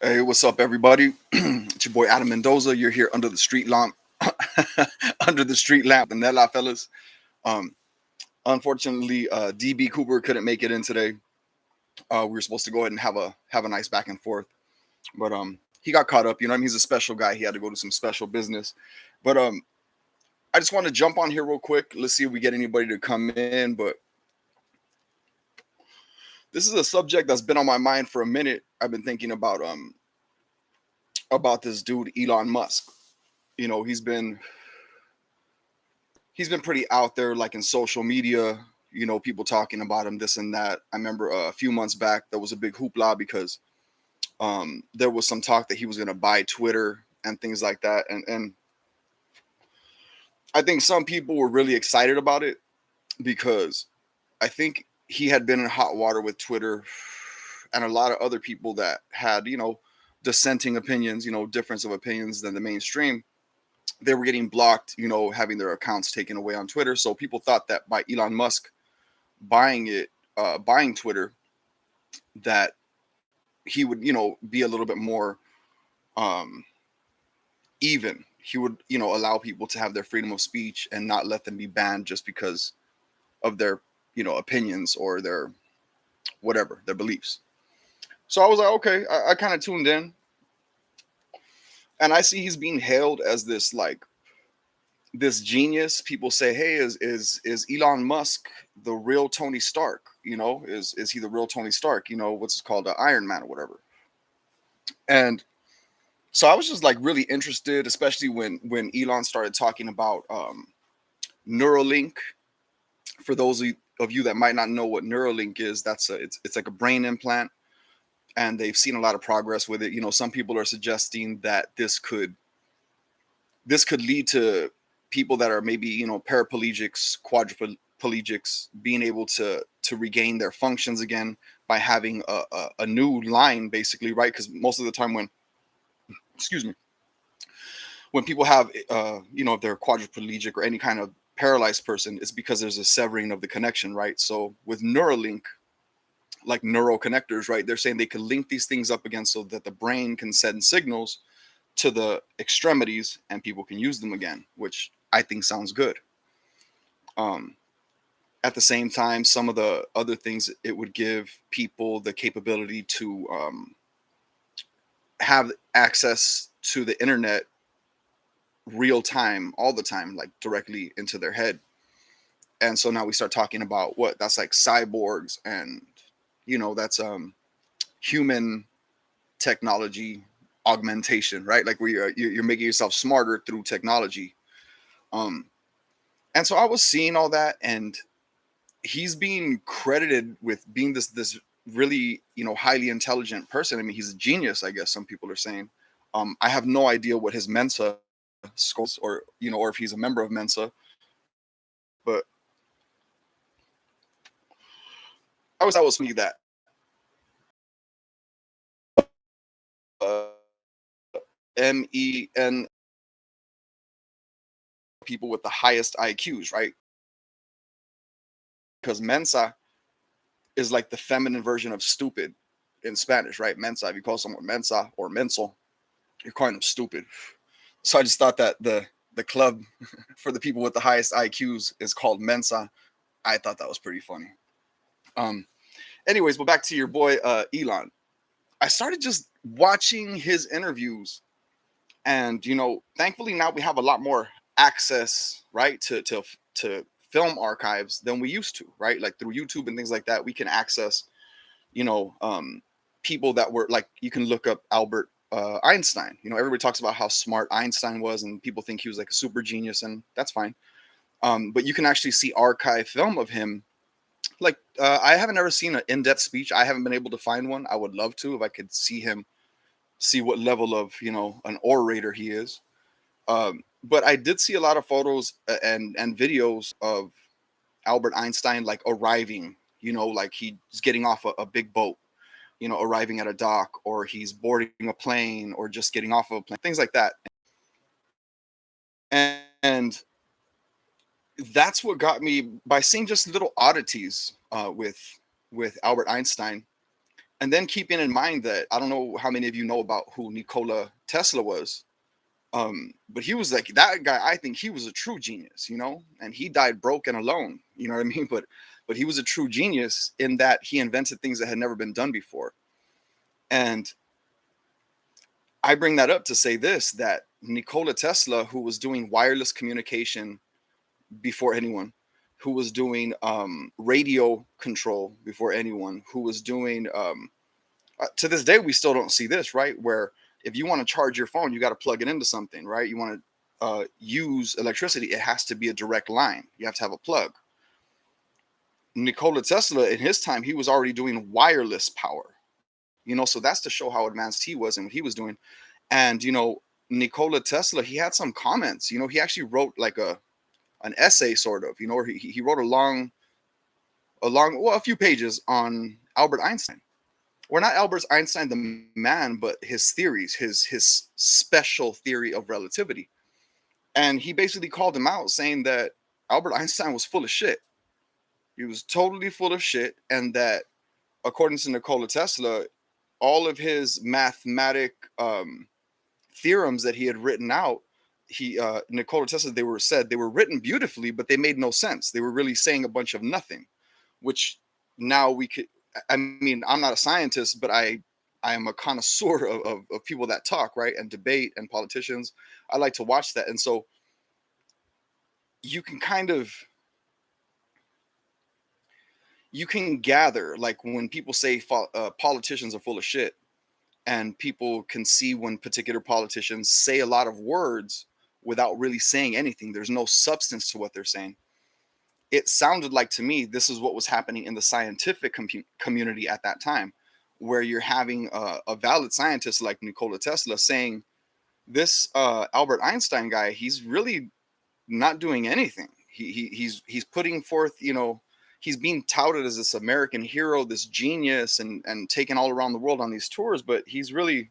Hey, what's up, everybody? It's your boy Adam Mendoza. You're here under the street lamp, under the street lamp, the Nella fellas. Um, Unfortunately, DB Cooper couldn't make it in today. We were supposed to go ahead and have a nice back and forth, but he got caught up. He's a special guy. He had to go to some special business. But I just want to jump on here real quick. Let's see if we get anybody to come in. But this is a subject that's been on my mind for a minute. I've been thinking about this dude Elon Musk. You know, he's been pretty out there, like in social media. People talking about him, this and that. I remember a few months back there was a big hoopla because there was some talk that he was going to buy Twitter and things like that. And I think some people were really excited about it because I think he had been in hot water with Twitter and a lot of other people that had, dissenting opinions, difference of opinions than the mainstream. They were getting blocked, having their accounts taken away on Twitter. So people thought that by Elon Musk buying Twitter, that he would, be a little bit more um, even. He would, allow people to have their freedom of speech and not let them be banned just because of their, opinions or their whatever, their beliefs. So I was like, okay, I kind of tuned in, and I see he's being hailed as this genius. People say, hey, is Elon Musk the real Tony Stark? Is he the real Tony Stark? What's it called, Iron Man or whatever. And so I was just like really interested, especially when Elon started talking about Neuralink. For those of you that might not know what Neuralink is, it's like a brain implant, and they've seen a lot of progress with it. Some people are suggesting that this could lead to people that are maybe paraplegics, quadriplegics, being able to regain their functions again by having a new line, basically, right? Because most of the time when, excuse me, when people have if they're quadriplegic or any kind of paralyzed person, it's because there's a severing of the connection, right? So with Neuralink, like neural connectors, right, they're saying they could link these things up again so that the brain can send signals to the extremities and people can use them again, which I think sounds good. Um, at the same time, some of the other things, it would give people the capability to have access to the internet real time, all the time, like directly into their head. And so now we start talking about what that's like cyborgs, and that's human technology augmentation, right? Like where you're making yourself smarter through technology. Um, and so I was seeing all that, and he's being credited with being this really highly intelligent person. I mean, he's a genius, I guess some people are saying. I have no idea what his Mensa scores, or if he's a member of Mensa, but I was me that MEN, people with the highest IQs, right? Because Mensa is like the feminine version of stupid in Spanish, right? Mensa. If you call someone Mensa or Mensal, you're calling them stupid. So I just thought that the club for the people with the highest IQs is called Mensa. I thought that was pretty funny. Um, Anyways, but back to your boy Elon. I started just watching his interviews, and thankfully now we have a lot more access, right, to film archives than we used to, right? Like through YouTube and things like that, we can access you know people that were like, you can look up Albert Einstein. Everybody talks about how smart Einstein was, and people think he was like a super genius, and that's fine. But you can actually see archive film of him. Like I haven't ever seen an in-depth speech. I haven't been able to find one. I would love to, if I could see him, see what level of an orator he is. But I did see a lot of photos and videos of Albert Einstein, like arriving, like he's getting off a big boat, arriving at a dock, or he's boarding a plane, or just getting off of a plane, things like that. And that's what got me, by seeing just little oddities with Albert Einstein. And then keeping in mind that I don't know how many of you know about who Nikola Tesla was, but he was like that guy. I think he was a true genius, you know, and he died broke and alone. You know what I mean? But he was a true genius in that he invented things that had never been done before. And I bring that up to say this: that Nikola Tesla, who was doing wireless communication before anyone, who was doing radio control before anyone, who was doing to this day we still don't see this, right? Where if you want to charge your phone, you got to plug it into something, right? You want to use electricity, it has to be a direct line. You have to have a plug. Nikola Tesla, in his time, he was already doing wireless power, you know, so that's to show how advanced he was and what he was doing. And you know, Nikola Tesla, he had some comments. You know, he actually wrote like an essay, sort of, you know, where he wrote a few pages on Albert Einstein. Or not Albert Einstein the man, but his theories, his special theory of relativity. And he basically called him out, saying that Albert Einstein was full of shit. He was totally full of shit, and that according to Nikola Tesla, all of his mathematic theorems that he had written out, he Nikola Tesla, they were written beautifully, but they made no sense. They were really saying a bunch of nothing, which now we could. I mean, I'm not a scientist, but I am a connoisseur of people that talk, right, and debate and politicians. I like to watch that, and so you can kind of you can gather, like when people say politicians are full of shit, and people can see when particular politicians say a lot of words without really saying anything. There's no substance to what they're saying. It sounded like to me this is what was happening in the scientific community at that time, where you're having a valid scientist like Nikola Tesla saying this Albert Einstein guy, he's really not doing anything. He's putting forth, you know, he's being touted as this American hero, this genius, and taken all around the world on these tours, but he's really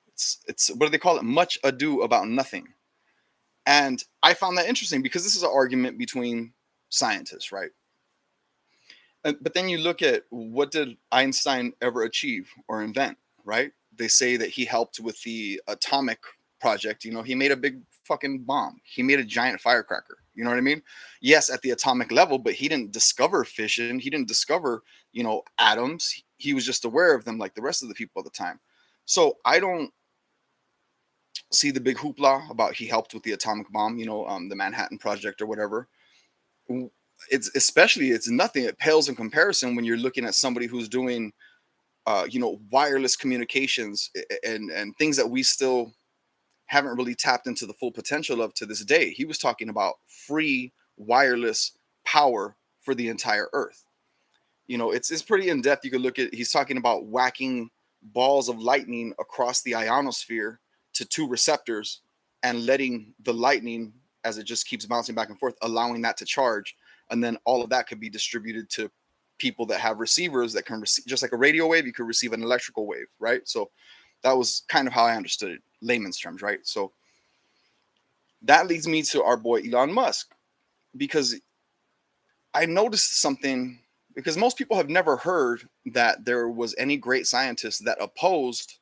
it's what do they call it? Much ado about nothing. And I found that interesting because this is an argument between scientists, right? But then you look at what did Einstein ever achieve or invent, right? They say that he helped with the atomic project. You know, he made a big fucking bomb. He made a giant firecracker. You know what I mean? Yes, at the atomic level, but he didn't discover fission. He didn't discover, you know, atoms. He was just aware of them like the rest of the people at the time. So I don't see the big hoopla about he helped with the atomic bomb, you know, the Manhattan Project or whatever. It's especially it's nothing. It pales in comparison when you're looking at somebody who's doing, you know, wireless communications and things that we still haven't really tapped into the full potential of to this day. He was talking about free wireless power for the entire Earth. You know, it's pretty in depth. You could look at. He's talking about whacking balls of lightning across the ionosphere to two receptors and letting the lightning, as it just keeps bouncing back and forth, allowing that to charge, and then all of that could be distributed to people that have receivers that can receive, just like a radio wave. You could receive an electrical wave, right? So that was kind of how I understood it, layman's terms, right? So that leads me to our boy Elon Musk, because I noticed something, because most people have never heard that there was any great scientist that opposed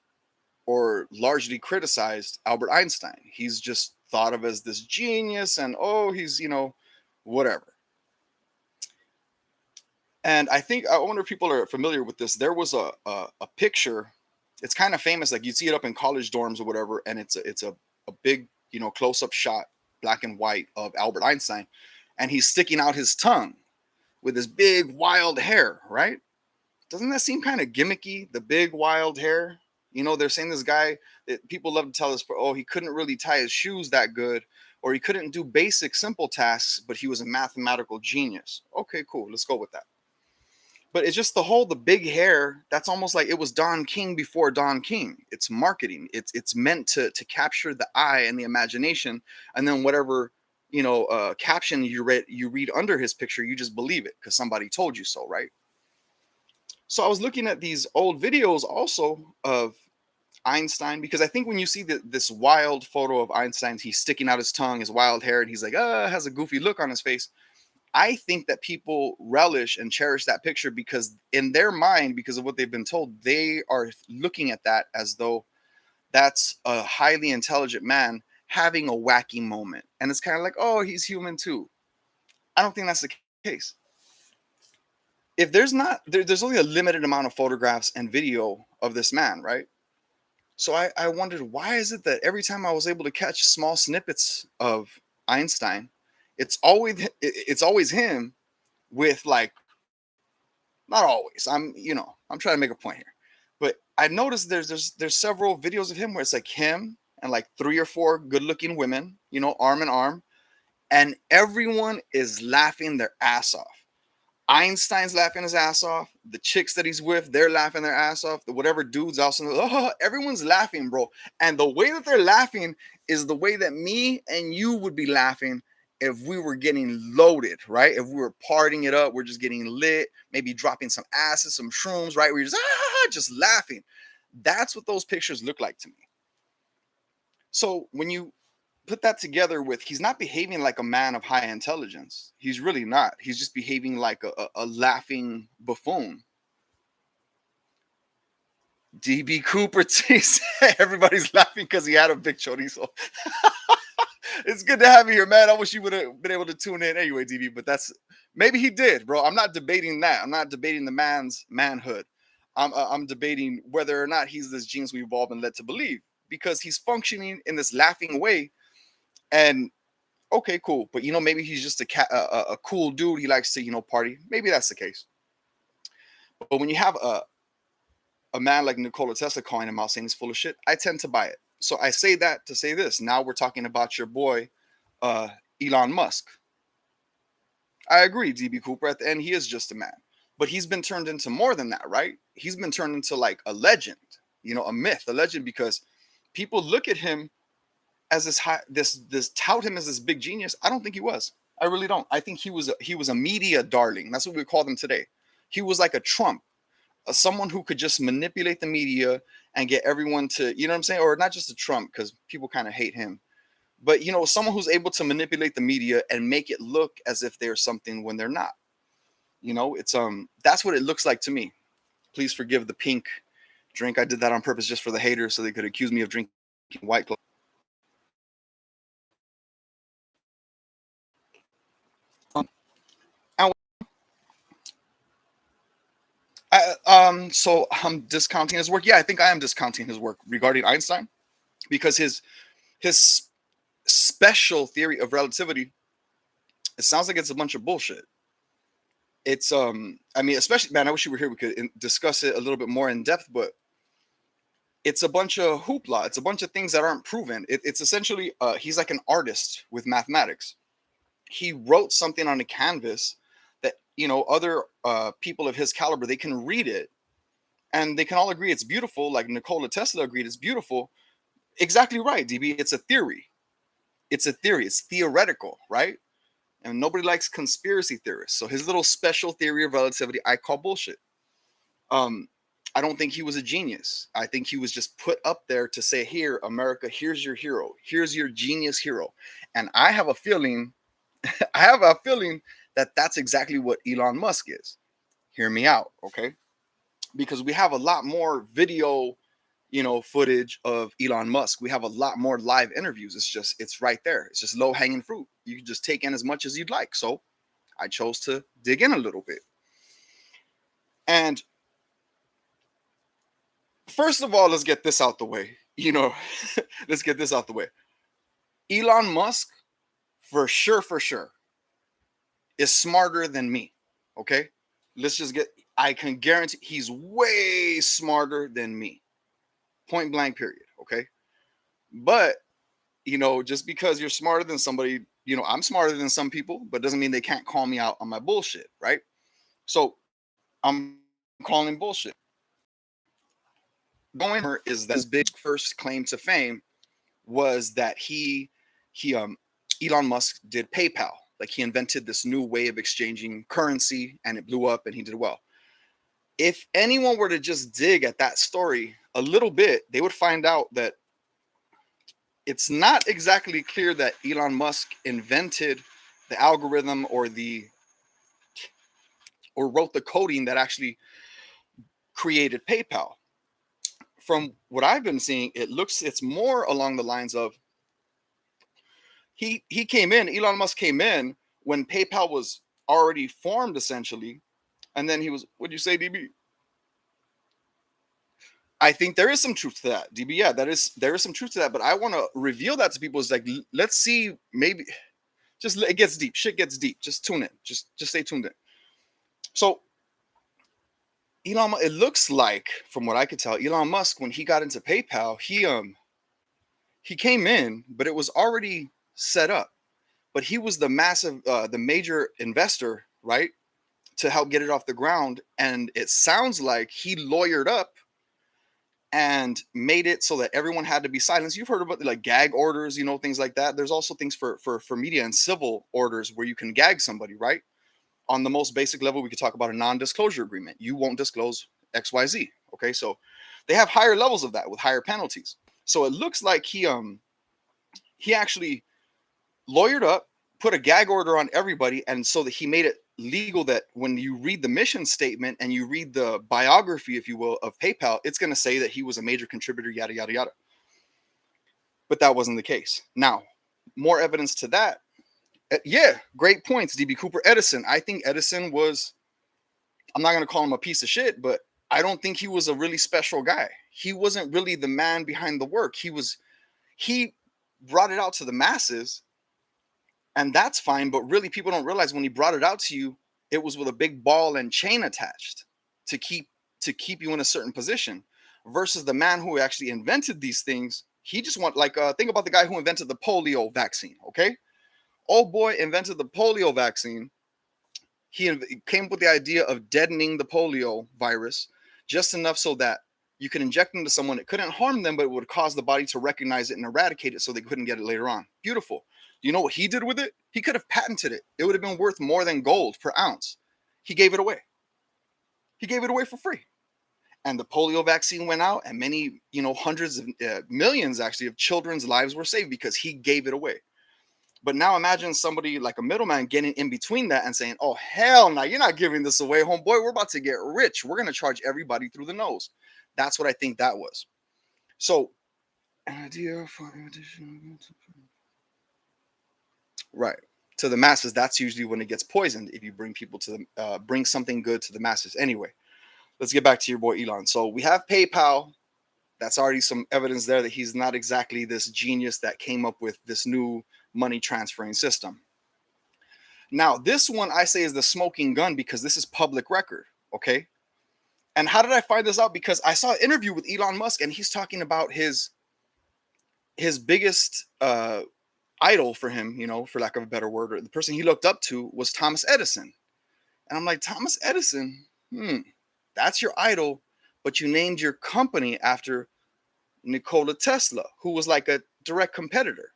or largely criticized Albert Einstein. He's just thought of as this genius and, oh, he's, you know, whatever. And I think, I wonder if people are familiar with this. There was a picture. It's kind of famous, like you see it up in college dorms or whatever, and it's a big, you know, close up shot, black and white, of Albert Einstein, and he's sticking out his tongue with his big wild hair, right? Doesn't that seem kind of gimmicky? The big wild hair. You know, they're saying this guy that people love to tell us, oh, he couldn't really tie his shoes that good, or he couldn't do basic, simple tasks, but he was a mathematical genius. Okay, cool. Let's go with that. But it's just the big hair. That's almost like it was Don King before Don King. It's marketing. It's meant to capture the eye and the imagination, and then whatever, you know, caption you read under his picture, you just believe it because somebody told you so, right? So I was looking at these old videos also of Einstein, because I think when you see this wild photo of Einstein, he's sticking out his tongue, his wild hair, and he's like, has a goofy look on his face. I think that people relish and cherish that picture because in their mind, because of what they've been told, they are looking at that as though that's a highly intelligent man having a wacky moment. And it's kind of like, oh, he's human too. I don't think that's the case. If there's not, there's only a limited amount of photographs and video of this man, right? So I wondered, why is it that every time I was able to catch small snippets of Einstein, it's always him with like, not always. I'm trying to make a point here, but I noticed there's several videos of him where it's like him and like 3 or 4 good-looking women, arm in arm, and everyone is laughing their ass off. Einstein's laughing his ass off. The chicks that he's with, they're laughing their ass off. The whatever dudes also, oh, everyone's laughing, bro. And the way that they're laughing is the way that me and you would be laughing if we were getting loaded, right? If we were partying it up, we're just getting lit, maybe dropping some acid, some shrooms, right? We're just laughing. That's what those pictures look like to me. So when you put that together with he's not behaving like a man of high intelligence. He's really not. He's just behaving like a laughing buffoon. DB Cooper says everybody's laughing because he had a big chorizo. It's good to have you here, man. I wish you would have been able to tune in anyway, DB, but maybe he did, bro. I'm not debating that. I'm not debating the man's manhood. I'm debating whether or not he's this genius we've all been led to believe because he's functioning in this laughing way. And okay, cool. But maybe he's just a cool dude. He likes to, party. Maybe that's the case. But when you have a man like Nikola Tesla calling him out saying he's full of shit, I tend to buy it. So I say that to say this. Now we're talking about your boy, Elon Musk. I agree, DB Cooper. At the end, he is just a man. But he's been turned into more than that, right? He's been turned into like a legend, a myth, a legend, because people look at him as this tout him as this big genius. I don't think he was. I really don't. I think he was a media darling. That's what we call them today. He was like a Trump, someone who could just manipulate the media and get everyone to, you know what I'm saying? Or not just a Trump, because people kind of hate him, but someone who's able to manipulate the media and make it look as if they're something when they're not. It's that's what it looks like to me. Please forgive the pink drink. I did that on purpose just for the haters so they could accuse me of drinking White Claw. So I'm discounting his work. Yeah, I think I am discounting his work regarding Einstein because his special theory of relativity, it sounds like it's a bunch of bullshit. It's I mean, especially, man, I wish you were here. We could discuss it a little bit more in depth, but it's a bunch of hoopla. It's a bunch of things that aren't proven. It's essentially he's like an artist with mathematics. He wrote something on a canvas that other people of his caliber, they can read it and they can all agree it's beautiful. Like Nikola Tesla agreed it's beautiful. Exactly right, DB. It's a theory. It's a theory. It's theoretical, right? And nobody likes conspiracy theorists. So his little special theory of relativity, I call bullshit. I don't think he was a genius. I think he was just put up there to say, here, America, here's your hero. Here's your genius hero. And I have a feeling that that's exactly what Elon Musk is. Hear me out, okay? Because we have a lot more video, footage of Elon Musk. We have a lot more live interviews. It's right there. It's just low hanging fruit. You can just take in as much as you'd like. So I chose to dig in a little bit. And first of all, let's get this out the way. Let's get this out the way. Elon Musk, for sure, is smarter than me. Okay? I can guarantee he's way smarter than me. Point blank, period. Okay? But, just because you're smarter than somebody, I'm smarter than some people, but doesn't mean they can't call me out on my bullshit, right? So I'm calling bullshit. Going is that his big first claim to fame was that Elon Musk did PayPal. Like he invented this new way of exchanging currency and it blew up and he did well. If anyone were to just dig at that story a little bit, they would find out that it's not exactly clear that Elon Musk invented the algorithm or the or wrote the coding that actually created PayPal. From what I've been seeing, it's more along the lines of he came in, Elon Musk came in when PayPal was already formed essentially, and then he was, what'd you say, DB? I think there is some truth to that, DB. Yeah, there is some truth to that, but I want to reveal that to people. Is like, let's see, maybe just it gets deep. Shit gets deep. Just tune in. Just stay tuned in. So it looks like, from what I could tell, Elon Musk, when he got into PayPal, he came in, but it was already set up. But he was the major investor, right, to help get it off the ground. And it sounds like he lawyered up and made it so that everyone had to be silenced. You've heard about like gag orders, things like that. There's also things for media and civil orders where you can gag somebody, right? On the most basic level, we could talk about a non-disclosure agreement. You won't disclose XYZ. Okay, so they have higher levels of that with higher penalties. So it looks like he actually lawyered up, put a gag order on everybody, and so that he made it legal that when you read the mission statement and you read the biography, if you will, of PayPal, it's going to say that he was a major contributor, yada, yada, yada. But that wasn't the case. Now, more evidence to that. Yeah, great points, DB Cooper. Edison. I think Edison was, I'm not going to call him a piece of shit, but I don't think he was a really special guy. He wasn't really the man behind the work. He brought it out to the masses, and that's fine, but really people don't realize when he brought it out to you, it was with a big ball and chain attached to keep you in a certain position, versus the man who actually invented these things. He just think about the guy who invented the polio vaccine, okay? Old boy invented the polio vaccine. He came up with the idea of deadening the polio virus just enough so that you could inject into someone. It couldn't harm them, but it would cause the body to recognize it and eradicate it so they couldn't get it later on. Beautiful. Do you know what he did with it? He could have patented it. It would have been worth more than gold per ounce. He gave it away. He gave it away for free. And the polio vaccine went out, and many, hundreds of millions actually of children's lives were saved because he gave it away. But now imagine somebody like a middleman getting in between that and saying, oh, hell no, you're not giving this away, homeboy. We're about to get rich. We're going to charge everybody through the nose. That's what I think that was. So, an idea for right to the masses. That's usually when it gets poisoned. If you bring people bring something good to the masses. Anyway, let's get back to your boy Elon. So we have PayPal. That's already some evidence there that he's not exactly this genius that came up with this new money transferring system. Now, this one I say is the smoking gun because this is public record. Okay. And how did I find this out? Because I saw an interview with Elon Musk and he's talking about his biggest idol for him, for lack of a better word, or the person he looked up to was Thomas Edison. And I'm like, Thomas Edison, that's your idol, but you named your company after Nikola Tesla, who was like a direct competitor.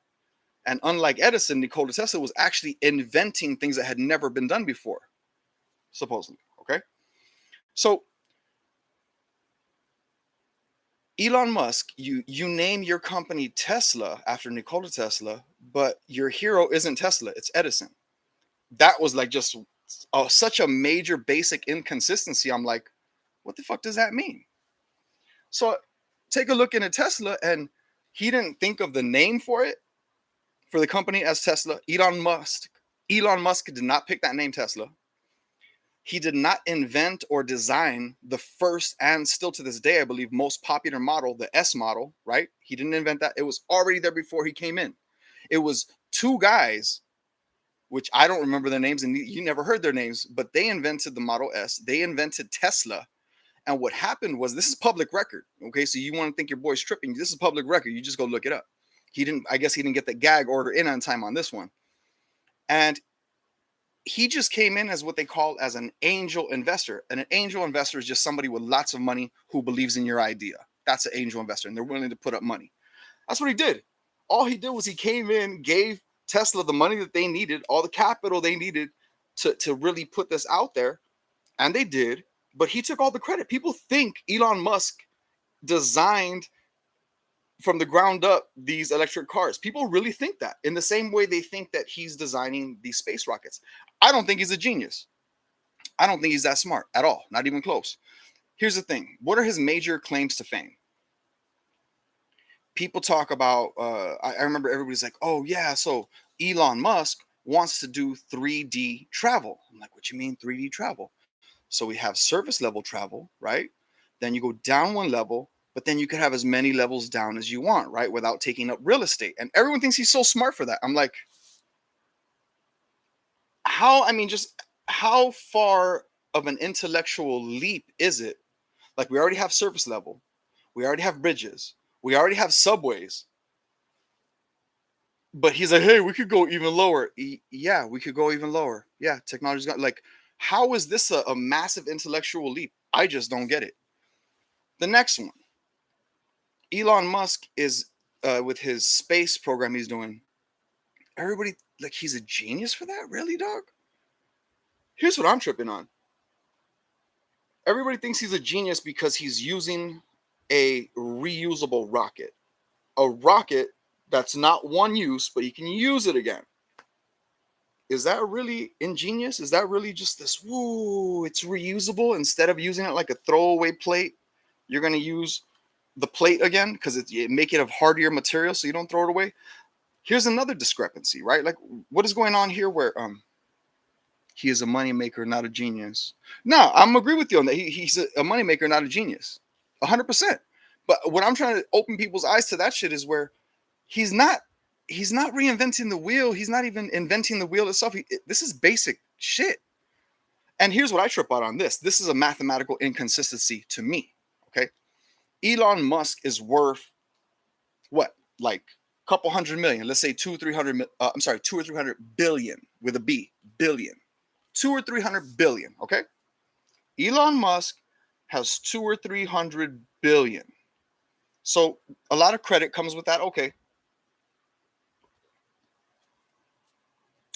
And unlike Edison, Nikola Tesla was actually inventing things that had never been done before, supposedly. Okay. So Elon Musk, you name your company Tesla after Nikola Tesla, but your hero isn't Tesla, it's Edison. That was like just such a major basic inconsistency. I'm like, what the fuck does that mean? So take a look into Tesla, and he didn't think of the name for the company as Tesla. Elon Musk did not pick that name Tesla. He did not invent or design the first, and still to this day, I believe, most popular model, the S model, right? He didn't invent that. It was already there before he came in. It was two guys, which I don't remember their names, and you never heard their names, but they invented the Model S. They invented Tesla. And what happened was, this is public record. Okay, so you want to think your boy's tripping. This is public record. You just go look it up. I guess he didn't get the gag order in on time on this one. And he just came in as what they call as an angel investor. And an angel investor is just somebody with lots of money who believes in your idea. That's an angel investor, and they're willing to put up money. That's what he did. All he did was he came in, gave Tesla the money that they needed, all the capital they needed to really put this out there. And they did, but he took all the credit. People think Elon Musk designed from the ground up these electric cars. People really think that, in the same way they think that he's designing these space rockets. I don't think he's a genius. I don't think he's that smart at all, not even close. Here's the thing. What are his major claims to fame? People talk about, I remember everybody's like, oh, yeah, so Elon Musk wants to do 3D travel. I'm like, what you mean 3D travel? So we have surface level travel, right? Then you go down one level, but then you could have as many levels down as you want, right? Without taking up real estate. And everyone thinks he's so smart for that. I'm like, how, I mean, just how far of an intellectual leap is it? Like, we already have surface level, we already have bridges, we already have subways. But he's like, hey, we could go even lower. Yeah, we could go even lower. Yeah, technology's got like, how is this a massive intellectual leap? I just don't get it. The next one, Elon Musk is with his space program he's doing. Everybody like he's a genius for that, really, dog? Here's what I'm tripping on. Everybody thinks he's a genius because he's using a reusable rocket, a rocket that's not one use, but you can use it again. Is that really ingenious? Is that really just this, woo, it's reusable? Instead of using it like a throwaway plate, you're going to use the plate again because it make it of hardier material so you don't throw it away. Here's another discrepancy, right? Like, what is going on here where he is a moneymaker, not a genius? No, I'm agree with you on that. He's a moneymaker, not a genius. 100%. But what I'm trying to open people's eyes to that shit is where he's not reinventing the wheel. He's not even inventing the wheel itself. This is basic shit. And here's what I trip out on this. This is a mathematical inconsistency to me. Okay. Elon Musk is worth what? Like a couple hundred million. Let's say 200 or 300 billion with a B. Billion. 2 or 300 billion. Okay. Elon Musk has 2 or 300 billion. So a lot of credit comes with that. Okay.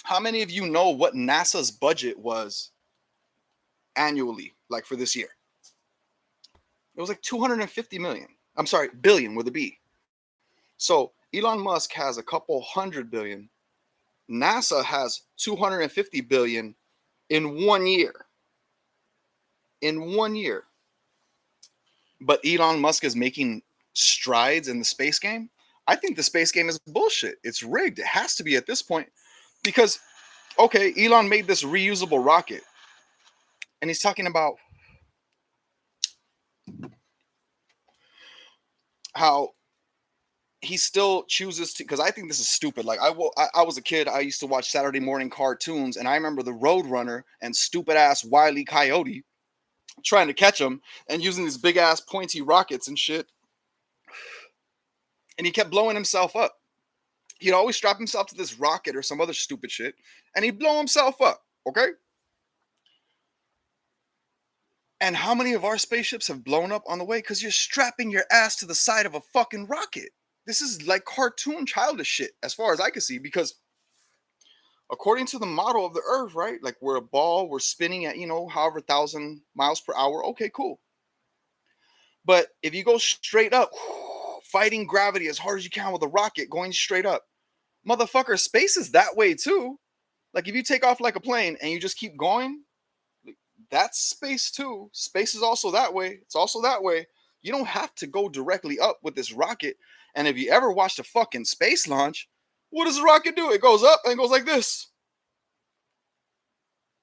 How many of you know what NASA's budget was annually, like for this year? It was like 250 million. I'm sorry, billion with a B. So Elon Musk has a couple hundred billion. NASA has 250 billion in 1 year. In 1 year. But Elon Musk is making strides in the space game. I think the space game is bullshit. It's rigged. It has to be at this point because, okay, Elon made this reusable rocket and he's talking about how he still chooses to, because I think this is stupid. Like I was a kid, I used to watch Saturday morning cartoons, and I remember the Roadrunner and stupid ass Wile E. Coyote trying to catch him and using these big ass pointy rockets and shit. And he kept blowing himself up. He'd always strap himself to this rocket or some other stupid shit, and he'd blow himself up. Okay. And how many of our spaceships have blown up on the way? Because you're strapping your ass to the side of a fucking rocket. This is like cartoon childish shit, as far as I can see, because according to the model of the Earth, right? Like we're a ball, we're spinning at, however 1,000 miles per hour. Okay, cool. But if you go straight up, fighting gravity as hard as you can with a rocket going straight up, motherfucker, space is that way too. Like if you take off like a plane and you just keep going, that's space too. Space is also that way. It's also that way. You don't have to go directly up with this rocket. And if you ever watched a fucking space launch, what does the rocket do? It goes up and goes like this.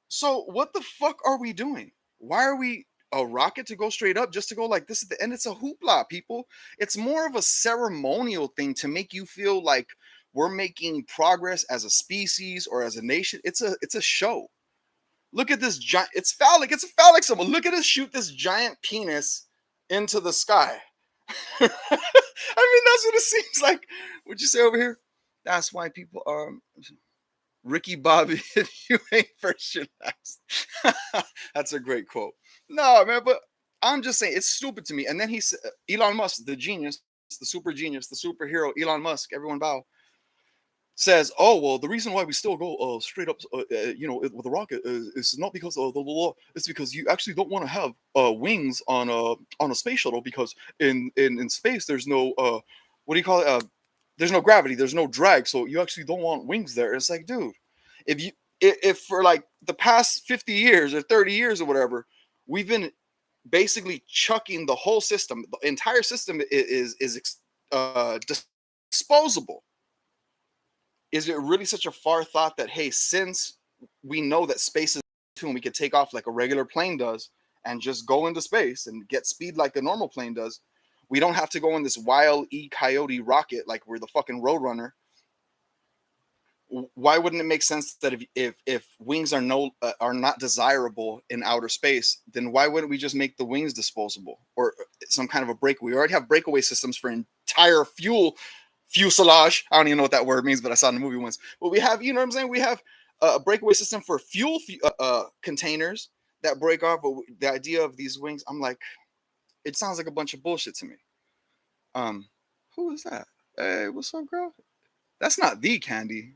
So what the fuck are we doing? Why are we a rocket to go straight up just to go like this at the end? It's a hoopla, people. It's more of a ceremonial thing to make you feel like we're making progress as a species or as a nation. It's a show. Look at this giant. It's phallic. It's a phallic symbol. Look at us shoot this giant penis into the sky. I mean, that's what it seems like. What'd you say over here? That's why people are Ricky Bobby. If you ain't first, you're last. That's a great quote. No, man, but I'm just saying it's stupid to me. And then he's Elon Musk, the genius, the super genius, the superhero, Elon Musk. Everyone bow. Says, oh well, the reason why we still go straight up, with a rocket is not because of the law. It's because you actually don't want to have wings on a space shuttle because in space there's no what do you call it? There's no gravity, there's no drag, so you actually don't want wings there. It's like, dude, if for like the past 50 years or 30 years or whatever, we've been basically chucking the whole system, the entire system is disposable. Is it really such a far thought that, hey, since we know that space is too, and we could take off like a regular plane does and just go into space and get speed like a normal plane does, we don't have to go in this wild E coyote rocket like we're the fucking roadrunner. Why wouldn't it make sense that if wings are not desirable in outer space, then why wouldn't we just make the wings disposable or some kind of a breakaway? We already have breakaway systems for entire fuselage. I don't even know what that word means, but I saw it in the movie once. But we have, you know what I'm saying? We have a breakaway system for fuel containers that break off. But the idea of these wings, I'm like, it sounds like a bunch of bullshit to me. Who is that? Hey, what's up, girl? That's not the Candy.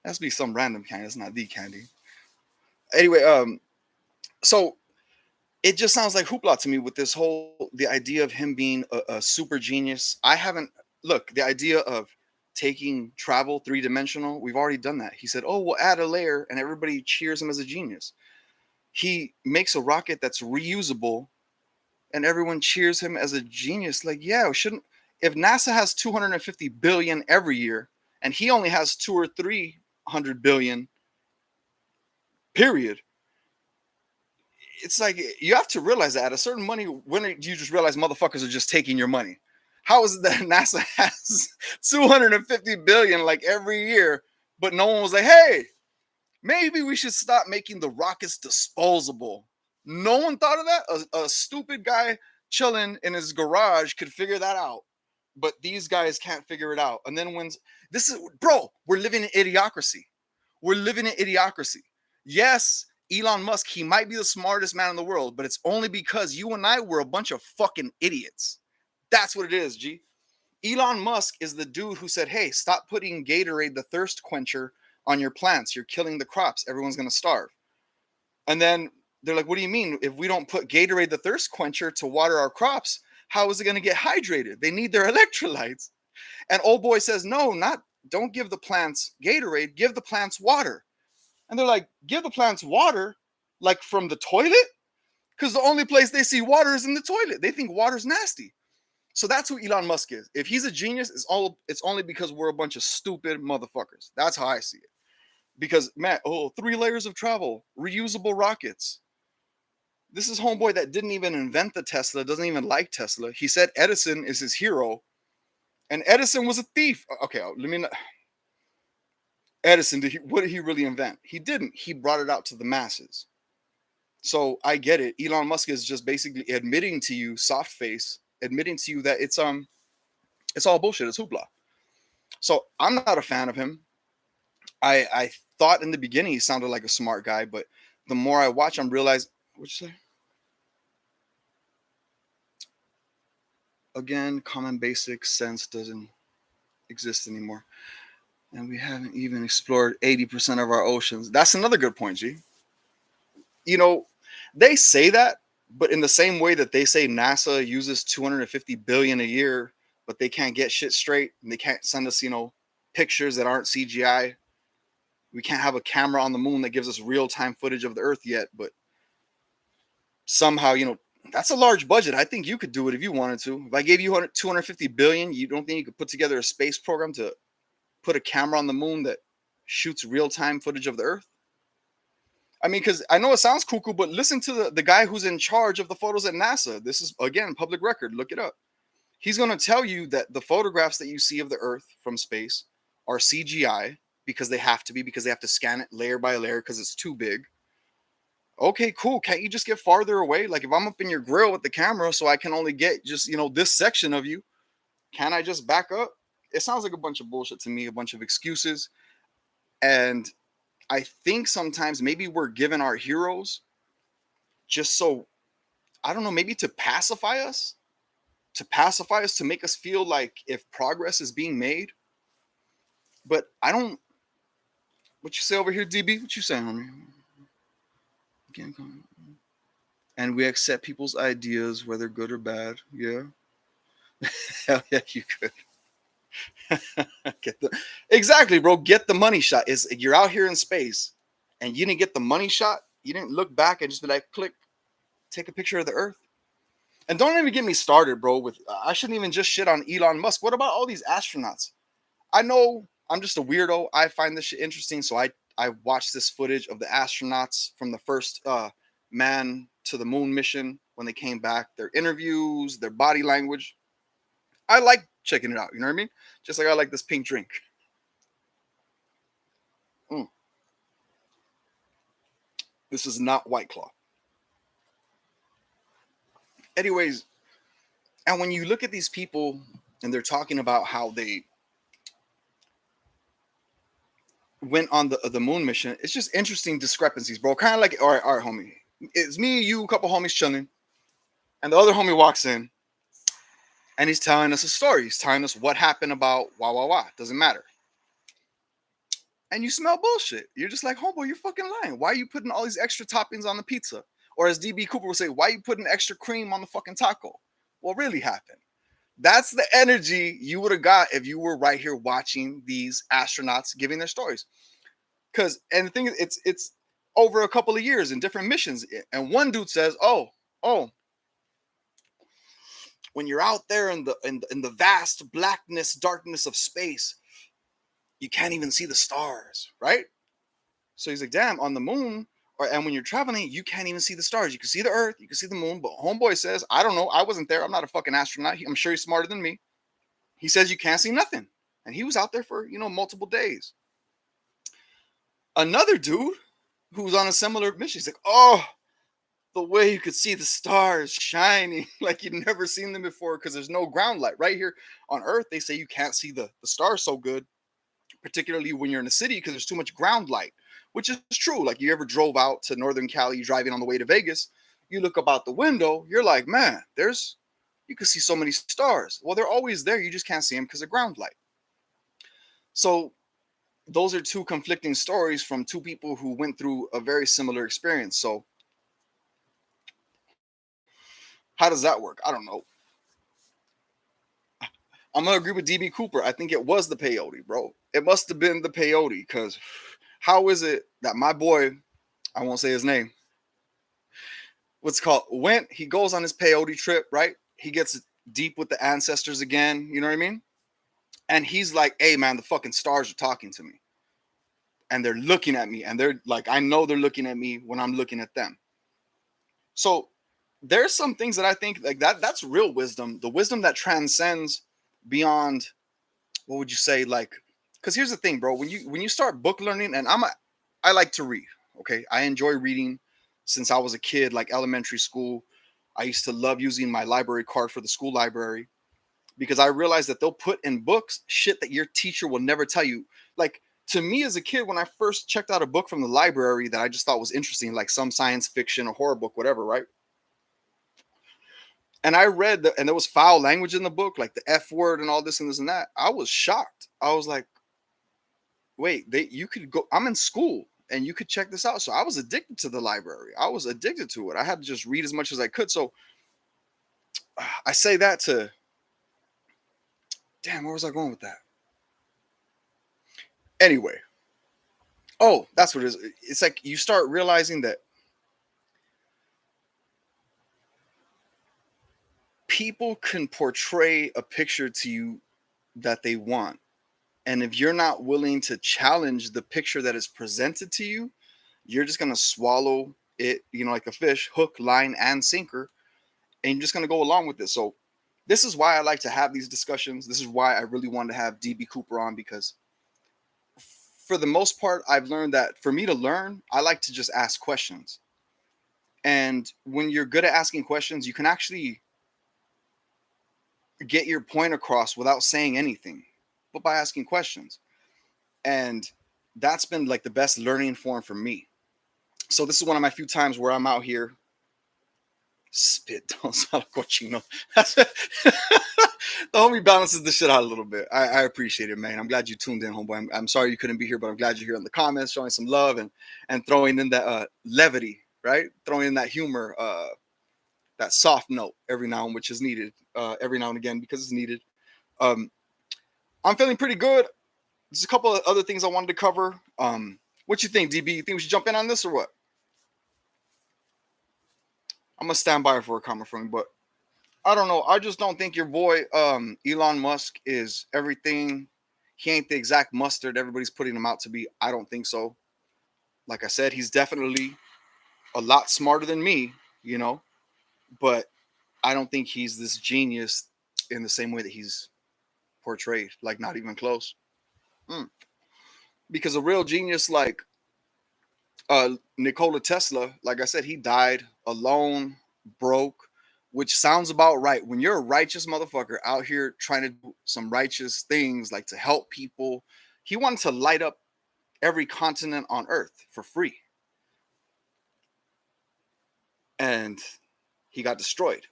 That's be some random Candy. That's not the Candy. Anyway, so it just sounds like hoopla to me with this whole the idea of him being a super genius. I haven't look the idea of taking travel 3-dimensional. We've already done that. He said, "Oh, we'll add a layer," and everybody cheers him as a genius. He makes a rocket that's reusable, and everyone cheers him as a genius. Like, yeah, shouldn't if NASA has 250 billion every year, and he only has 2 or 300 billion, period. It's like you have to realize that at a certain money, when do you just realize motherfuckers are just taking your money? How is it that NASA has 250 billion like every year, but no one was like, hey, maybe we should stop making the rockets disposable? No one thought of that. A stupid guy chilling in his garage could figure that out, but these guys can't figure it out. And then when this is, bro, we're living in idiocracy. We're living in idiocracy. Yes, Elon Musk, he might be the smartest man in the world, but it's only because you and I were a bunch of fucking idiots. That's what it is, G. Elon Musk is the dude who said, hey, stop putting Gatorade, the thirst quencher, on your plants. You're killing the crops. Everyone's going to starve. And then they're like, what do you mean? If we don't put Gatorade, the thirst quencher, to water our crops, how is it going to get hydrated? They need their electrolytes. And old boy says, no, don't give the plants Gatorade, give the plants water. And they're like, give the plants water, like from the toilet? Because the only place they see water is in the toilet. They think water's nasty. So that's who Elon Musk is. If he's a genius, it's only because we're a bunch of stupid motherfuckers. That's how I see it. Because, man, 3 layers of travel, reusable rockets. This is homeboy that didn't even invent the Tesla, doesn't even like Tesla. He said Edison is his hero. And Edison was a thief. Okay, let me not. Edison, what did he really invent? He didn't. He brought it out to the masses. So I get it. Elon Musk is just basically admitting to you, soft face, admitting to you that it's all bullshit. It's hoopla. So I'm not a fan of him. I thought in the beginning he sounded like a smart guy, but the more I watch him, realize what'd you say? Again, common basic sense doesn't exist anymore. And we haven't even explored 80% of our oceans. That's another good point, G. You know, they say that, but in the same way that they say NASA uses 250 billion a year, but they can't get shit straight and they can't send us, pictures that aren't CGI. We can't have a camera on the moon that gives us real-time footage of the Earth yet, but somehow, that's a large budget. I think you could do it if you wanted to. If I gave you 250 billion, you don't think you could put together a space program to put a camera on the moon that shoots real-time footage of the Earth? I mean, because I know it sounds cuckoo, but listen to the guy who's in charge of the photos at NASA. This is, again, public record. Look it up. He's going to tell you that the photographs that you see of the Earth from space are CGI because they have to be, because they have to scan it layer by layer because it's too big. Okay, cool. Can't you just get farther away? Like if I'm up in your grill with the camera so I can only get just, this section of you, can I just back up? It sounds like a bunch of bullshit to me, a bunch of excuses. And I think sometimes maybe we're given our heroes just so, I don't know, maybe to pacify us, to make us feel like if progress is being made. But I don't, what you say over here, DB? What you saying, homie? And we accept people's ideas, whether good or bad. Yeah. Hell yeah, you could. Exactly, bro. Get the money shot. You're out here in space. and you didn't get the money shot, you didn't look back and just be like, click, take a picture of the Earth. And don't even get me started, bro. With I shouldn't even just shit on Elon Musk. What about all these astronauts? I know I'm just a weirdo. I find this shit interesting, so I watched this footage of the astronauts from the first man to the moon mission when they came back. Their interviews, their body language. I like checking it out. You know what I mean? Just like I like this pink drink. Mm. This is not White Claw. Anyways, and when you look at these people and they're talking about how they went on the moon mission, it's just interesting discrepancies, bro. Kind of like, all right, homie. It's me, you, a couple homies chilling, and the other homie walks in and he's telling us a story. He's telling us what happened about wah. Doesn't matter. And you smell bullshit. You're just like, homeboy, you're fucking lying. Why are you putting all these extra toppings on the pizza? Or as DB Cooper would say, why are you putting extra cream on the fucking taco? What really happened? That's the energy you would have got if you were right here watching these astronauts giving their stories. And the thing is, it's over a couple of years in different missions. And one dude says, oh, when you're out there in the vast blackness, darkness of space, you can't even see the stars, right? So he's like, damn, on the moon, and when you're traveling, you can't even see the stars. You can see the Earth, you can see the moon, but homeboy says, I don't know, I wasn't there. I'm not a fucking astronaut. I'm sure he's smarter than me. He says you can't see nothing. And he was out there for, multiple days. Another dude who's on a similar mission, he's like, oh, the way you could see the stars shining like you'd never seen them before because there's no ground light. Right here on Earth, they say you can't see the stars so good, particularly when you're in a city because there's too much ground light, which is true. Like you ever drove out to Northern Cali, driving on the way to Vegas, you look up out the window, you're like, man, you can see so many stars. Well, they're always there. You just can't see them because of ground light. So those are two conflicting stories from two people who went through a very similar experience. So how does that work? I don't know. I'm gonna agree with DB Cooper. I think it was the peyote, bro. It must have been the peyote, because how is it that my boy, I won't say his name, he goes on his peyote trip, right? He gets deep with the ancestors again, you know what I mean? And he's like, hey man, the fucking stars are talking to me. And they're looking at me, and they're like, I know they're looking at me when I'm looking at them. So there's some things that I think like that's real wisdom, the wisdom that transcends beyond, what would you say, like, because here's the thing, bro, when you start book learning, and I like to read, okay? I enjoy reading since I was a kid, like elementary school. I used to love using my library card for the school library because I realized that they'll put in books shit that your teacher will never tell you. Like, to me as a kid, when I first checked out a book from the library that I just thought was interesting, like some science fiction or horror book, whatever, right? And I read and there was foul language in the book, like the F word and all this and this and that. I was shocked. I was like, wait, you could go, I'm in school and you could check this out. So I was addicted to the library. I was addicted to it. I had to just read as much as I could. So I say that to, damn, where was I going with that? Anyway. Oh, that's what it is. It's like you start realizing that people can portray a picture to you that they want. And if you're not willing to challenge the picture that is presented to you, you're just going to swallow it, like a fish, hook, line, and sinker. And you're just going to go along with it. So this is why I like to have these discussions. This is why I really wanted to have DB Cooper on, because for the most part, I've learned that for me to learn, I like to just ask questions. And when you're good at asking questions, you can actually get your point across without saying anything, but by asking questions. And that's been like the best learning form for me. So this is one of my few times where I'm out here. Spit, don't smell like cochino. The homie balances the shit out a little bit. I appreciate it, man. I'm glad you tuned in, homeboy. I'm sorry you couldn't be here, but I'm glad you're here in the comments, showing some love and throwing in that levity, right? Throwing in that humor, that soft note every now and which is needed, every now and again, because it's needed. I'm feeling pretty good. There's a couple of other things I wanted to cover. What you think, DB? You think we should jump in on this or what? I'm gonna stand by for a comment from you, but I don't know. I just don't think your boy Elon Musk is everything. He ain't the exact mustard everybody's putting him out to be. I don't think so. Like I said, he's definitely a lot smarter than me, you know, but I don't think he's this genius in the same way that he's portrayed. Like not even close. Mm. Because a real genius like Nikola Tesla, like I said, he died alone, broke, which sounds about right. When you're a righteous motherfucker out here trying to do some righteous things, like to help people, he wanted to light up every continent on Earth for free. And he got destroyed,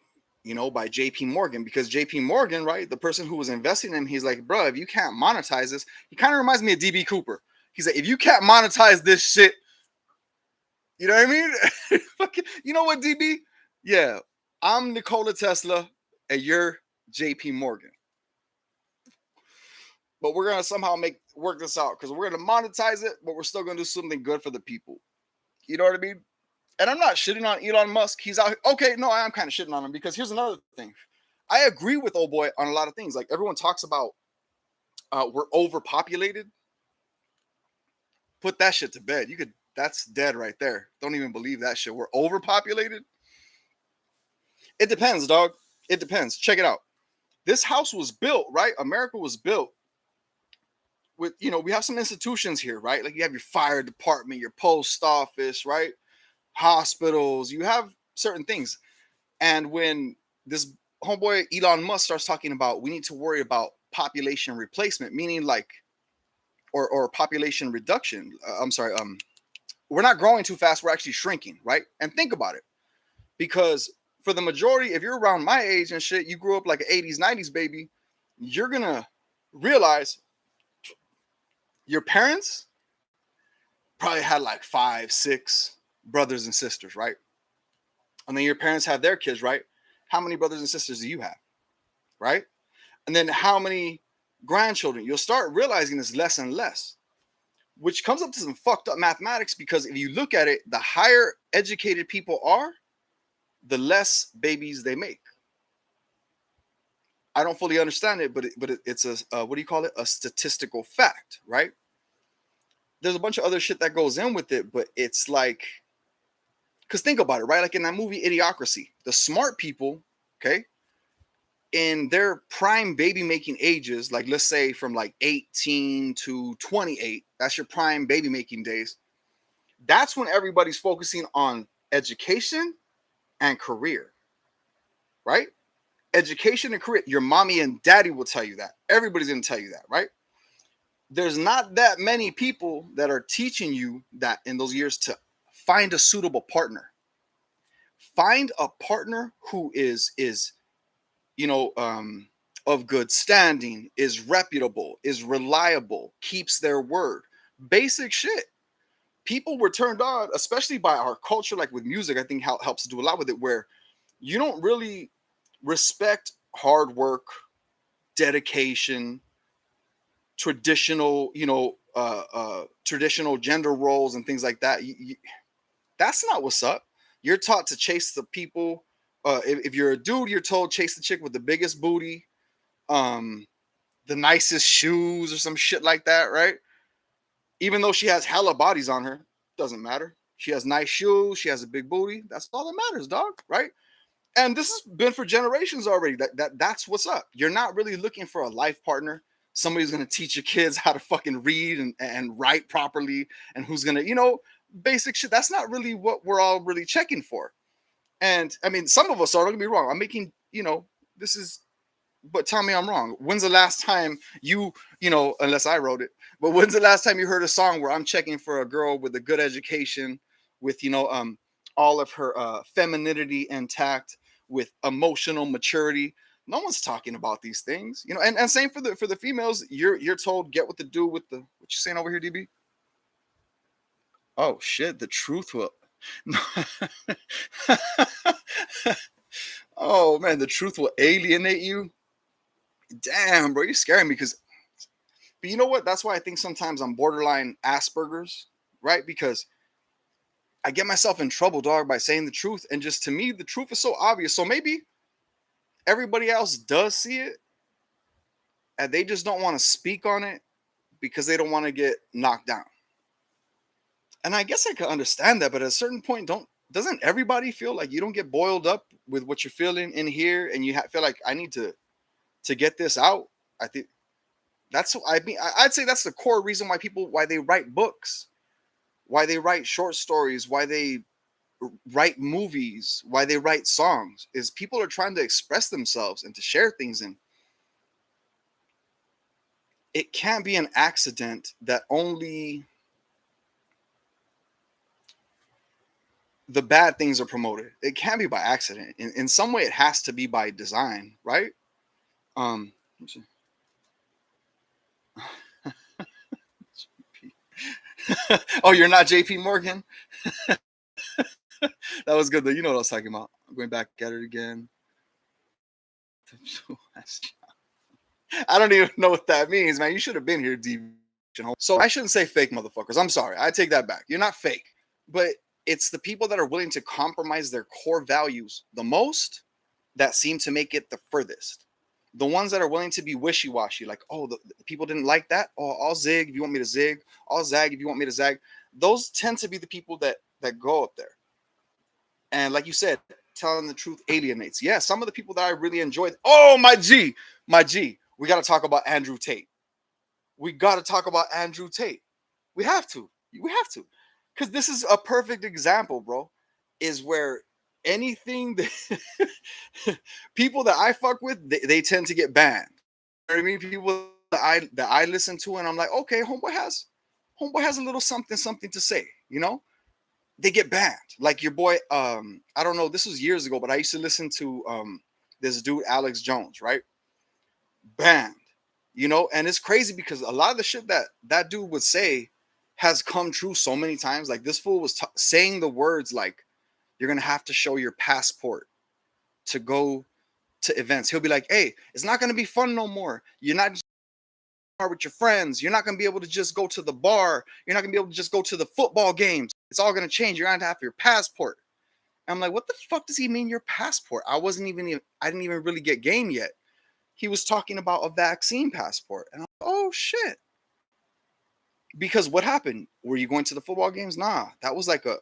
you know, by JP Morgan because JP Morgan, right, the person who was investing in him, he's like, bro, if you can't monetize this, he kind of reminds me of DB Cooper. He's like, if you can't monetize this shit, you know what I mean? You know what, DB? Yeah, I'm Nikola Tesla and you're JP Morgan. But we're gonna somehow work this out because we're gonna monetize it, but we're still gonna do something good for the people. You know what I mean? And I'm not shitting on Elon Musk. He's out. Okay, no, I am kind of shitting on him because here's another thing. I agree with old boy on a lot of things. Like everyone talks about, we're overpopulated. Put that shit to bed. You could. That's dead right there. Don't even believe that shit. We're overpopulated. It depends, dog. It depends. Check it out. This house was built, right? America was built with, you know, we have some institutions here, right? Like you have your fire department, your post office, right? Hospitals. You have certain things. And when this homeboy Elon Musk starts talking about we need to worry about population replacement, meaning like, or population reduction. I'm sorry. We're not growing too fast. We're actually shrinking, right? And think about it, because for the majority, if you're around my age and shit, you grew up like an 80s, 90s baby, you're gonna realize your parents probably had like 5, 6 brothers and sisters, right? And then your parents have their kids, right? How many brothers and sisters do you have, right? And then how many grandchildren? You'll start realizing it's less and less, which comes up to some fucked up mathematics because if you look at it, the higher educated people are, the less babies they make. I don't fully understand it, but it's a what do you call it? A statistical fact, right? There's a bunch of other shit that goes in with it, but it's like, because think about it, right? Like in that movie Idiocracy, the smart people, okay, in their prime baby making ages, like let's say from like 18 to 28, that's your prime baby making days. That's when everybody's focusing on education and career, right? Education and career. Your mommy and daddy will tell you that. Everybody's going to tell you that, right? There's not that many people that are teaching you that in those years to find a suitable partner. Find a partner who is you know, of good standing, is reputable, is reliable, keeps their word. Basic shit. People were turned on, especially by our culture, like with music. I think helps do a lot with it, where you don't really respect hard work, dedication, traditional, you know, traditional gender roles and things like that. That's not what's up. You're taught to chase the people. If you're a dude, you're told chase the chick with the biggest booty, um, the nicest shoes or some shit like that, right? Even though she has hella bodies on her, doesn't matter. She has nice shoes. She has a big booty. That's all that matters, dog. Right? And this has been for generations already. That's what's up. You're not really looking for a life partner. Somebody's gonna teach your kids how to fucking read and write properly, and who's gonna, you know, basic shit. That's not really what we're all really checking for. And I mean, some of us are. Don't get me wrong. I'm making, you know, this is, but tell me I'm wrong. When's the last time you know, unless I wrote it, but when's the last time you heard a song where I'm checking for a girl with a good education, with, you know, all of her femininity intact, with emotional maturity? No one's talking about these things, you know. And same for the females. You're told get what to do with the, what you saying over here, DB? Oh shit, the truth will. Oh man, the truth will alienate you. Damn, bro, you're scaring me because, but you know what? That's why I think sometimes I'm borderline Asperger's, right? Because I get myself in trouble, dog, by saying the truth. And just to me, the truth is so obvious. So maybe everybody else does see it and they just don't want to speak on it because they don't want to get knocked down. And I guess I could understand that, but at a certain point, doesn't everybody feel like you don't get boiled up with what you're feeling in here, and you feel like I need to get this out? I think that's what I mean. I'd say that's the core reason why they write books, why they write short stories, why they write movies, why they write songs, is people are trying to express themselves and to share things. And it can't be an accident that only the bad things are promoted. It can't be by accident. In some way, it has to be by design, right? Let me see. Oh, you're not JP Morgan? That was good though. You know what I was talking about. I'm going back at it again. I don't even know what that means, man. You should have been here, D. So I shouldn't say fake motherfuckers. I'm sorry. I take that back. You're not fake. But it's the people that are willing to compromise their core values the most that seem to make it the furthest. The ones that are willing to be wishy-washy, like, oh, the people didn't like that. Oh, I'll zig if you want me to zig. I'll zag if you want me to zag. Those tend to be the people that go up there. And like you said, telling the truth alienates. Yeah, some of the people that I really enjoyed. Oh, my G. We got to talk about Andrew Tate. We got to talk about Andrew Tate. We have to. Because this is a perfect example, bro, is where anything that people that I fuck with, they tend to get banned. You know what I mean? People that I listen to, and I'm like, okay, homeboy has a little something to say, you know? They get banned. Like your boy, I don't know, this was years ago, but I used to listen to this dude, Alex Jones, right? Banned. You know, and it's crazy because a lot of the shit that dude would say has come true so many times. Like this fool was saying the words like, you're gonna have to show your passport to go to events. He'll be like, hey, it's not gonna be fun no more. You're not just with your friends. You're not gonna be able to just go to the bar. You're not gonna be able to just go to the football games. It's all gonna change. You're gonna have your passport. And I'm like, what the fuck does he mean your passport? I didn't even really get game yet. He was talking about a vaccine passport. And I'm like, oh shit. Because what happened? Were you going to the football games? Nah, that was like a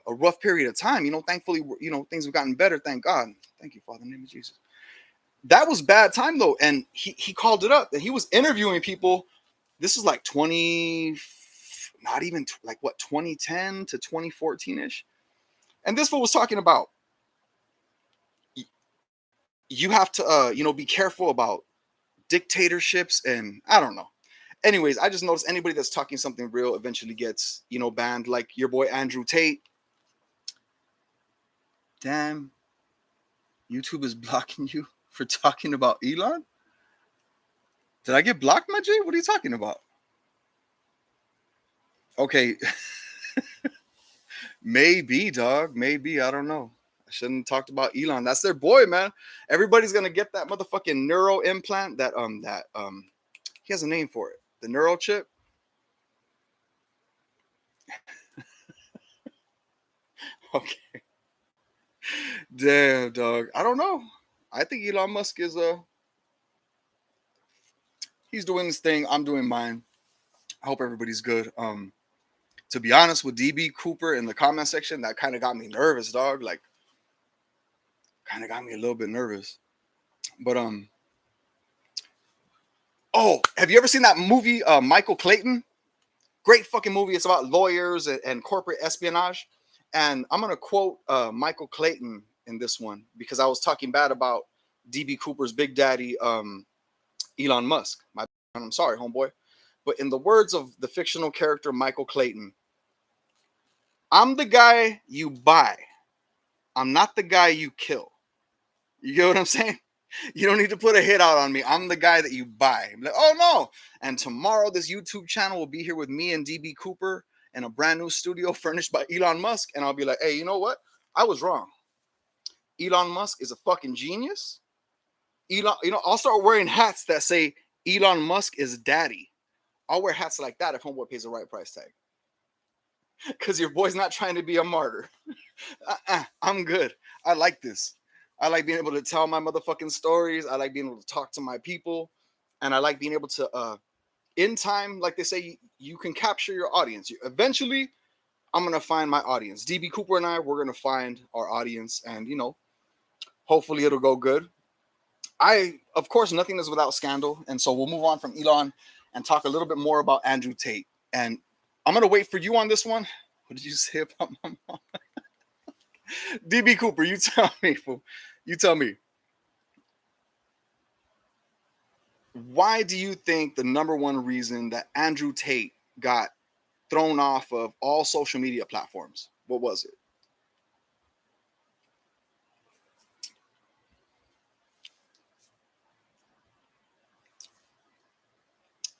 rough period of time. You know, thankfully, you know, things have gotten better. Thank God. Thank you, Father, in the name of Jesus. That was bad time though, and he called it up. And he was interviewing people. This is like 20, not even like what 2010 to 2014 ish. And this fool was talking about you have to you know, be careful about dictatorships, and I don't know. Anyways, I just noticed anybody that's talking something real eventually gets, you know, banned. Like your boy Andrew Tate. Damn, YouTube is blocking you for talking about Elon? Did I get blocked, my G? What are you talking about? Okay. Maybe, dog. Maybe. I don't know. I shouldn't have talked about Elon. That's their boy, man. Everybody's gonna get that motherfucking neuro implant that he has a name for it. The neural chip. Okay. Damn, dog. I don't know. I think Elon Musk is he's doing his thing. I'm doing mine. I hope everybody's good. To be honest, with DB Cooper in the comment section, that kind of got me nervous, dog. Like, kind of got me a little bit nervous. But oh, have you ever seen that movie, Michael Clayton? Great fucking movie. It's about lawyers and corporate espionage. And I'm gonna quote Michael Clayton in this one because I was talking bad about DB Cooper's big daddy, Elon Musk. I'm sorry, homeboy. But in the words of the fictional character Michael Clayton, I'm the guy you buy. I'm not the guy you kill. You get what I'm saying? You don't need to put a hit out on me. I'm the guy that you buy. I'm like, oh no. And tomorrow, this YouTube channel will be here with me and DB Cooper in a brand new studio furnished by Elon Musk. And I'll be like, hey, you know what? I was wrong. Elon Musk is a fucking genius. Elon, you know, I'll start wearing hats that say Elon Musk is daddy. I'll wear hats like that if homeboy pays the right price tag. because your boy's not trying to be a martyr. I'm good. I like this. I like being able to tell my motherfucking stories. I like being able to talk to my people, and I like being able to, in time, like they say, you can capture your audience. Eventually, I'm gonna find my audience. DB Cooper and I, we're gonna find our audience, and hopefully it'll go good. Of course, nothing is without scandal, and so we'll move on from Elon and talk a little bit more about Andrew Tate. And I'm gonna wait for you on this one. What did you say about my mom? DB Cooper, you tell me, fool. You tell me. Why do you think the number one reason that Andrew Tate got thrown off of all social media platforms? What was it?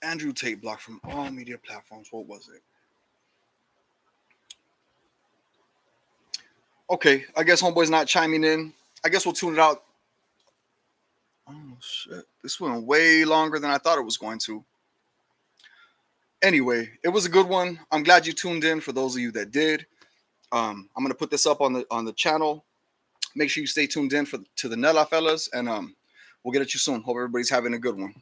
Andrew Tate blocked from all media platforms. What was it? Okay, I guess homeboy's not chiming in. I guess we'll tune it out. Oh shit. This went way longer than I thought it was going to. Anyway, it was a good one. I'm glad you tuned in. For those of you that did, I'm gonna put this up on the channel. Make sure you stay tuned in to the Nella fellas, and we'll get at you soon. Hope everybody's having a good one.